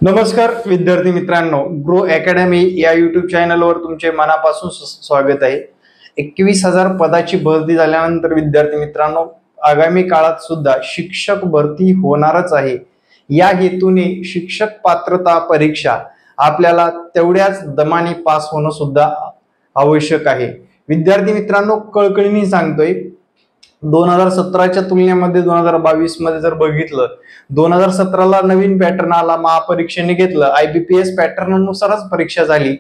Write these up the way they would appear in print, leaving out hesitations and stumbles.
नमस्कार विद्यार्थी मित्रांनो, ग्रो अकॅडमी या युट्यूब चॅनलवर तुमचे मनापासून स्वागत आहे। 21,000 पदाची भरती झाल्यानंतर विद्यार्थी मित्रांनो, आगामी काळात सुद्धा शिक्षक भरती होणारच आहे। या हेतूने शिक्षक पात्रता परीक्षा आपल्याला तेवढ्याच दमाने पास होणं सुद्धा आवश्यक आहे। विद्यार्थी मित्रांनो, कळकळीने सांगतोय, 2017च्या तुलनेमध्ये 2022 मध्ये जर बघितलं, 2017ला नवीन पॅटर्न आला, महापरीक्षेने घेतलं, IBPS पॅटर्न नुसारच परीक्षा झाली।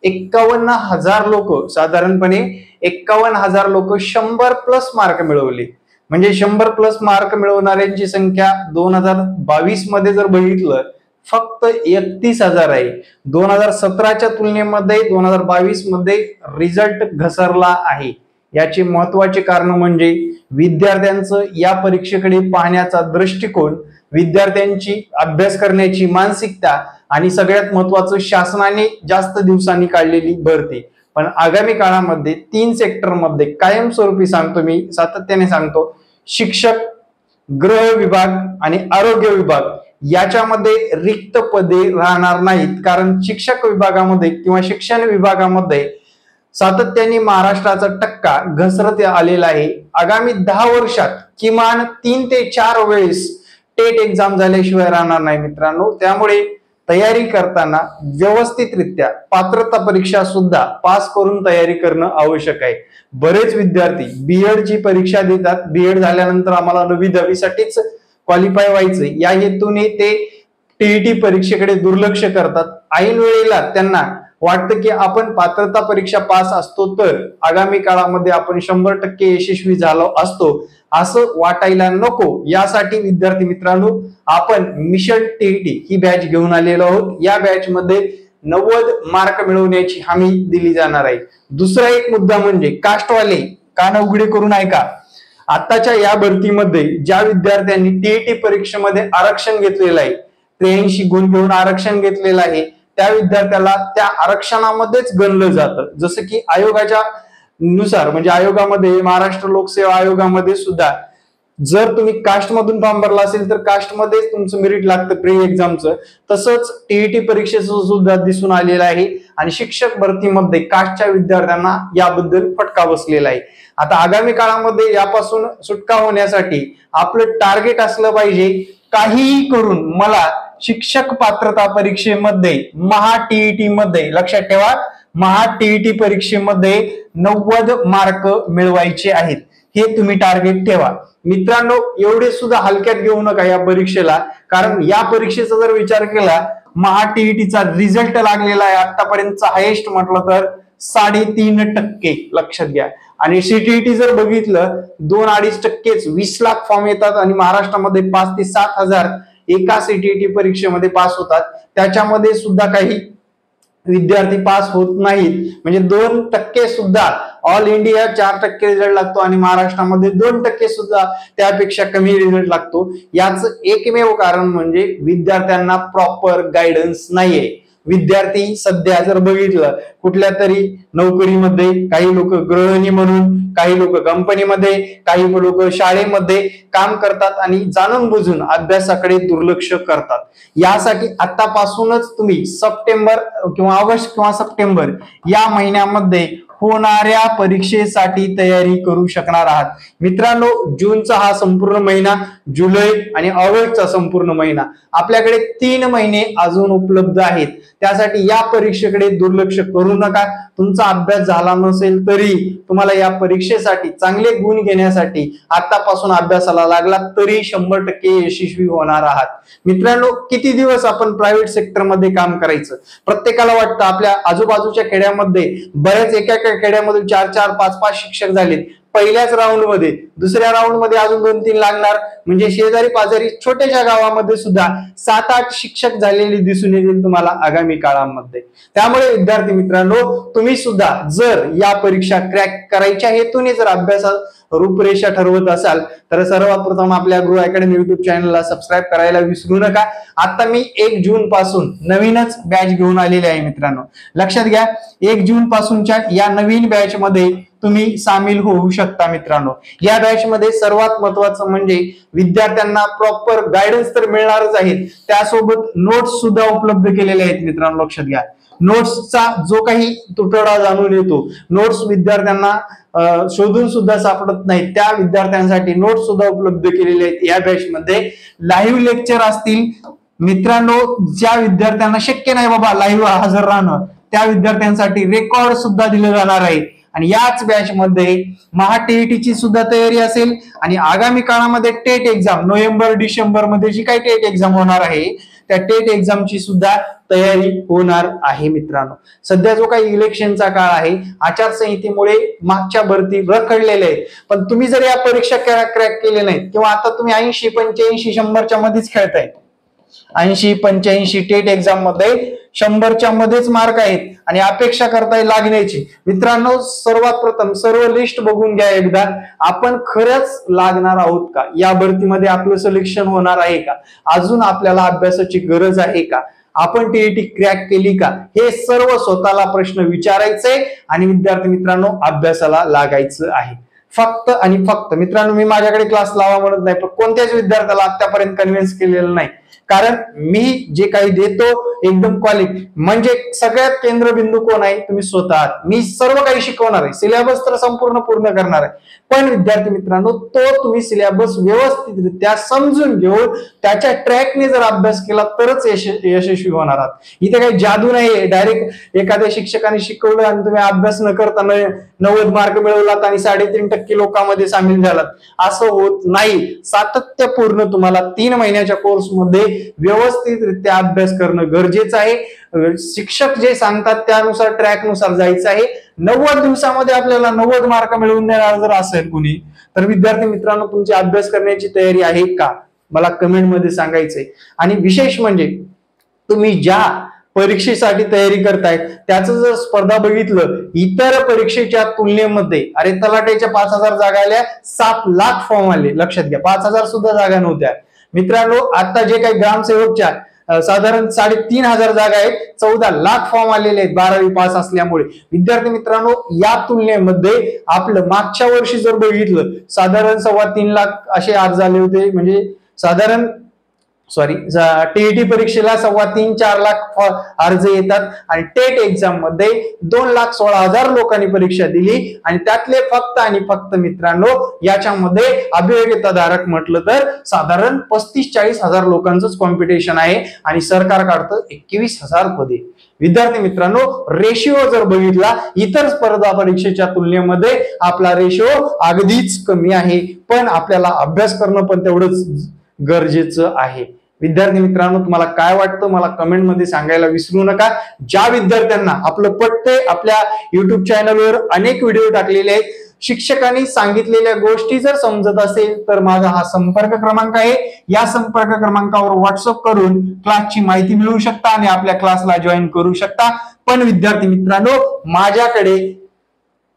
51,000 लोक, साधारणपणे 51,000 लोक 100+ मार्क मिळवले। म्हणजे 100+ मार्क मिळवणाऱ्यांची संख्या 2022 मध्ये जर बघितलं फक्त 31,000 आहे। 2017च्या तुलनेमध्ये 2022 मध्ये रिझल्ट घसरला आहे। याचे महत्त्वाचे कारण म्हणजे विद्यार्थ्यांचं या परीक्षेकडे पाहण्याचा दृष्टिकोन, विद्यार्थ्यांची अभ्यास करण्याची मानसिकता आणि सगळ्यात महत्त्वाचं शासनाने जास्त दिवसांनी काढलेली भरती। पण आगामी काळामध्ये 3 सेक्टरमध्ये कायमस्वरूपी सांगतो, मी सातत्याने सांगतो, शिक्षक, गृह विभाग आणि आरोग्य विभाग याच्यामध्ये रिक्त पदे राहणार नाहीत। कारण शिक्षक विभागामध्ये किंवा शिक्षण विभागामध्ये सातत्याने महाराष्ट्राचा टक्का घसरत आलेला आहे। आगामी 10 वर्षात किमान 3 ते 4 वेळेस टेट एक्झाम झाल्याशिवाय राहणार नाही मित्रांनो। त्यामुळे तयारी करताना व्यवस्थितरित्या पात्रता परीक्षा सुद्धा पास करून तयारी करणं आवश्यक आहे। बरेच विद्यार्थी बीएड ची परीक्षा देतात, बीएड झाल्यानंतर आम्हाला 9वी-10वी साठीच क्वालिफाय व्हायचे या हेतूने ते टीईटी परीक्षेकडे दुर्लक्ष करतात। ऐन वेळेला त्यांना वाटतं की आपण पात्रता परीक्षा पास असतो तर आगामी काळामध्ये आपण 100% यशस्वी झालो असतो, असं वाटायला नको। यासाठी विद्यार्थी मित्रांनो, आपण मिशन टीईटी ही बॅच घेऊन आलेलो आहोत। या बॅच मध्ये 90 मार्क मिळवण्याची हमी दिली जाणार आहे। दुसरा एक मुद्दा म्हणजे कास्टवाले कान उघडे करून ऐका। आताच्या या भरतीमध्ये ज्या विद्यार्थ्यांनी टीईटी परीक्षेमध्ये आरक्षण घेतलेलं आहे, 83 गुण घेऊन आरक्षण घेतलेलं आहे, त्या विद्यार्थ्याला त्या आरक्षणामध्येच गणलं जातं। जसं की आयोगाच्या नुसार, म्हणजे आयोगामध्ये, महाराष्ट्र लोकसेवा आयोगामध्ये सुद्धा जर तुम्ही कास्ट मधून फॉर्म भरला असेल तर कास्ट मध्ये तुमचं मेरिट लागतं प्री एक्झामचं। तसंच टीईटी परीक्षेचं सुद्धा दिसून आलेलं आहे आणि शिक्षक भरतीमध्ये कास्टच्या विद्यार्थ्यांना याबद्दल फटका बसलेला आहे। आता आगामी काळामध्ये यापासून सुटका होण्यासाठी आपलं टार्गेट असलं पाहिजे, काहीही करून मला शिक्षक पात्रता परीक्षेमध्ये महा टीईटी मध्ये, लक्षात ठेवा, महा टीईटी परीक्षेमध्ये 90 मार्क मिळवायचे आहेत। हे तुम्ही टार्गेट ठेवा मित्रांनो। एवढे सुद्धा हलक्यात घेऊ नका या परीक्षेला, कारण या परीक्षेचा जर विचार केला, महा टीईटीचा रिझल्ट लागलेला आहे आतापर्यंतचा हायेस्ट म्हटलं तर 3.5%, लक्षात घ्या। आणि सीटीईटी जर बघितलं 2-2.5%, 20 लाख फॉर्म येतात आणि महाराष्ट्रामध्ये 5 ते 7 हजार एका सीटीईटी परीक्षेमध्ये पास होतात। त्याच्यामध्ये सुद्धा काही विद्यार्थी पास होत नाहीत, म्हणजे 2% सुद्धा। ऑल इंडिया 4% रिझल्ट लागतो आणि महाराष्ट्रामध्ये 2% सुद्धा त्यापेक्षा कमी रिझल्ट लागतो। याचं एकमेव कारण म्हणजे विद्यार्थ्यांना प्रॉपर गायडन्स नाहीये। विद्यार्थी सध्या जर बघितलं कुठल्या तरी नोकरीमध्ये, काही लोक गृहिणी म्हणून, काही लोक कंपनीमध्ये, काही लोक शाळेमध्ये काम करतात आणि जाणून बुजून अभ्यासाकडे दुर्लक्ष करतात। यासाठी आतापासूनच तुम्ही सप्टेंबर किंवा ऑगस्ट किंवा सप्टेंबर या महिन्यामध्ये होणाऱ्या परीक्षेसाठी तयारी करू शकणार आहात मित्रांनो। जूनचा हा संपूर्ण महिना, जुलै आणि ऑगस्टचा संपूर्ण महिना, आपल्याकडे 3 महिने अजून उपलब्ध आहेत। त्यासाठी या परीक्षेकडे दुर्लक्ष करू नका। तुमचा अभ्यास झाला नसेल तरी तुम्हाला या परीक्षेसाठी चांगले गुण घेण्यासाठी आतापासून अभ्यासाला लागला तरी 100% यशस्वी होणार आहात मित्रांनो। किती दिवस आपण प्रायव्हेट सेक्टर मध्ये काम करायचं? प्रत्येकाला वाटतं, आपल्या आजूबाजूच्या खेड्यामध्ये बऱ्याच एका खेड्यामधून 4-4, 5-5 शिक्षक झालेत पहिल्याच राऊंड मध्ये, दुसऱ्या राऊंड मध्ये अजून 2-3 लागणार, म्हणजे शेजारी पाजारी छोट्याशा गावामध्ये सुद्धा 7-8 शिक्षक झालेले दिसून येतील तुम्हाला आगामी काळामध्ये। त्यामुळे विद्यार्थी मित्रांनो, तुम्ही सुद्धा जर या परीक्षा क्रॅक करायच्या हेतूने जर अभ्यासात रूपरेषा ठरवत असाल तर सर्वप्रथम आपल्या ग्रो अकॅडमी युट्यूब चॅनलला सबस्क्राईब करायला विसरू नका। आता मी 1 जून पासून नवीनच बॅच घेऊन आलेली आहे मित्रांनो, लक्षात घ्या। 1 जून पासूनच्या या नवीन बॅच मध्ये तुम्ही सामील होऊ शकता मित्रांनो। या बॅच मध्ये सर्वात महत्वाचं म्हणजे विद्यार्थ्यांना प्रॉपर गायडन्स तर मिळणारच आहेत, त्यासोबत नोट्स सुद्धा उपलब्ध केलेले आहेत मित्रांनो, लक्षात घ्या। नोट्सचा जो काही तुटवडा जाणून येतो, नोट्स विद्यार्थ्यांना शोधून सुद्धा सापडत नाही, त्या विद्यार्थ्यांसाठी नोट्स सुद्धा उपलब्ध केलेले आहेत या बॅच मध्ये। लाईव्ह लेक्चर असतील मित्रांनो, ज्या विद्यार्थ्यांना शक्य नाही बाबा लाईव्ह हजर राहणं, त्या विद्यार्थ्यांसाठी रेकॉर्ड सुद्धा दिलं जाणार आहे। आणि याच बॅच मध्ये महाटीईटीची सुद्धा तयारी असेल आणि आगामी काळामध्ये टेट एक्झाम नोव्हेंबर डिसेंबर मध्ये जी काही टेट एक्झाम होणार आहे, त्या टेट एक्झामची सुद्धा तयारी होणार आहे मित्रांनो। सध्या जो काही इलेक्शनचा काळ आहे, आचारसंहितेमुळे मागच्या भरती रखडलेल्या आहेत, पण तुम्ही जर या परीक्षा क्रॅक केले नाहीत किंवा आता तुम्ही 80 85 100च्या मध्येच खेळताय, 80 85 टेट एक्झाम मध्ये 100च्या मध्येच मार्क आहेत आणि अपेक्षा करताय लागण्याची, मित्रांनो सर्वात प्रथम सर्व लिस्ट बघून घ्या एकदा, आपण खरंच लागणार आहोत का, या भरतीमध्ये आपलं सिलेक्शन होणार आहे का, अजून आपल्याला अभ्यासाची गरज आहे का, आपण टीईटी क्रॅक केली का, हे सर्व स्वतःला प्रश्न विचारायचे आणि विद्यार्थी मित्रांनो अभ्यासाला लागायचं आहे। फक्त आणि फक्त मित्रांनो, मी माझ्याकडे क्लास लावा म्हणत नाही, पण कोणत्याच विद्यार्थ्याला आतापर्यंत कन्व्हिन्स केलेलं नाही, कारण मी जे काही देतो एकदम क्वालिटी, म्हणजे सगळ्यात केंद्रबिंदू कोण आहे, तुम्ही स्वतः आहात। मी सर्व काही शिकवणार आहे, सिलेबस तर संपूर्ण पूर्ण करणार आहे, पण विद्यार्थी मित्रांनो तो तुम्ही सिलेबस व्यवस्थितरित्या समजून घेऊन त्याच्या ट्रॅकने जर अभ्यास केला तरच यशस्वी होणार आहात। इथे काही जादू नाहीये, डायरेक्ट एखाद्या शिक्षकाने शिकवलं आणि तुम्ही अभ्यास न करता 90 मार्क मिळवलात आणि 3.5% लोकांमध्ये सामील झालात, असं होत नाही। सातत्यपूर्ण तुम्हाला 3 महिन्याच्या कोर्समध्ये व्यवस्थितरित्या अभ्यास करणं गरजेचं आहे। शिक्षक जे सांगतात त्यानुसार ट्रॅकनुसार जायचं आहे। 90 दिवसामध्ये आपल्याला 90 मार्क मिळवून देणार जर असेल कुणी, तर विद्यार्थी मित्रांनो तुमची अभ्यास करण्याची तयारी आहे का, मला कमेंट मध्ये सांगायचंय। आणि विशेष म्हणजे तुम्ही ज्या परीक्षेसाठी तयारी करतायत त्याचं जर स्पर्धा बघितलं इतर परीक्षेच्या तुलनेमध्ये, अरे तलाठ्याच्या 5000 जागा आल्या, 7 लाख फॉर्म आले, लक्षात घ्या 5000 सुद्धा जागा नव्हत्या मित्रांनो। आता जे काही ग्रामसेवकच्या साधारण 3500 जागा आहेत, 14 लाख फॉर्म आलेले आहेत 12वी पास असल्यामुळे। विद्यार्थी मित्रांनो या तुलनेमध्ये आपलं मागच्या वर्षी जर बघितलं साधारण 3.25 लाख असे अर्ज आले होते, म्हणजे साधारण टीईटी परीक्षेला 3.25-4 लाख अर्ज येतात आणि टेट एक्झाम मध्ये 2,16,000 लोकांनी परीक्षा दिली आणि त्यातले फक्त आणि फक्त मित्रांनो याच्यामध्ये अभियोग्यताधारक म्हटलं तर साधारण 35-40 हजार लोकांचंच कॉम्पिटिशन आहे आणि सरकार काढतं 21,000 पदे। विद्यार्थी मित्रांनो रेशिओ जर बघितला इतर स्पर्धा परीक्षेच्या तुलनेमध्ये आपला रेशिओ अगदीच कमी आहे, पण आपल्याला अभ्यास करणं पण तेवढंच गरजेचं आहे। विद्यार्थी मित्रांनो तुम्हाला काय वाटतं मला कमेंट मध्ये सांगायला विसरू नका। ज्या विद्यार्थ्यांना आपलं पटतंय, आपल्या युट्यूब चॅनलवर अनेक व्हिडिओ टाकलेले आहेत, शिक्षकांनी सांगितलेल्या गोष्टी जर समजत असेल तर माझा हा संपर्क क्रमांक आहे, या संपर्क क्रमांकावर व्हॉट्सअप करून क्लासची माहिती मिळवू शकता आणि आपल्या क्लासला जॉईन करू शकता। पण विद्यार्थी मित्रांनो माझ्याकडे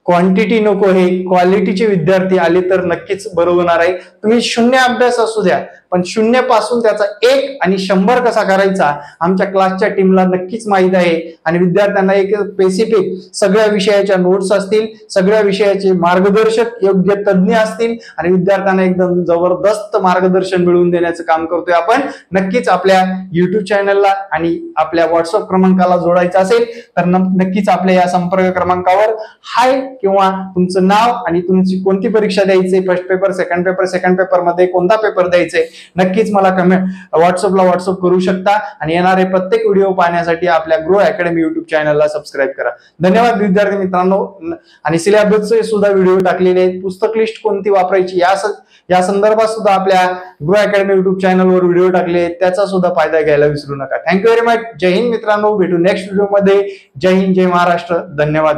क्वांटिटी नको, हे क्वालिटीचे विद्यार्थी आले तर नक्कीच बरं होणार आहे। तुम्ही 0 अभ्यास असू द्या, पण 0 पासून त्याचा 1 आणि 100 कसा करायचा आमच्या क्लासच्या टीमला नक्कीच माहित आहे। आणि विद्यार्थ्यांना एक स्पेसिफिक सगळ्या विषयाच्या नोट्स असतील, सगळ्या विषयाचे मार्गदर्शक योग्य तज्ञ असतील आणि विद्यार्थ्यांना एकदम जबरदस्त मार्गदर्शन मिळवून देण्याचं काम करतोय आपण। नक्कीच आपल्या युट्यूब चॅनलला आणि आपल्या व्हॉट्सअप क्रमांकाला जोडायचं असेल तर नक्कीच आपल्या या संपर्क क्रमांकावर हाय किंवा तुमचं नाव आणि तुमची कोणती परीक्षा द्यायची, फर्स्ट पेपर, सेकंड पेपर मध्ये कोणता पेपर द्यायचे, नक्कीच मला कमेंट व्हॉट्सअप करू शकता। आणि येणारे प्रत्येक व्हिडिओ पाहण्यासाठी आपल्या ग्रो अकॅडमी युट्यूब चॅनलला सबस्क्राईब करा। धन्यवाद विद्यार्थी मित्रांनो। आणि सिलेबसचे सुद्धा व्हिडिओ टाकलेले आहेत, पुस्तक लिस्ट कोणती वापरायची या संदर्भात सुद्धा आपल्या ग्रो अकॅडमी युट्यूब चॅनलवर व्हिडिओ टाकले आहेत, त्याचा सुद्धा फायदा घ्यायला विसरू नका। Thank you very much. जय हिंद मित्रांनो, भेटू नेक्स्ट व्हिडिओ मध्ये। जय हिंद, जय महाराष्ट्र, धन्यवाद।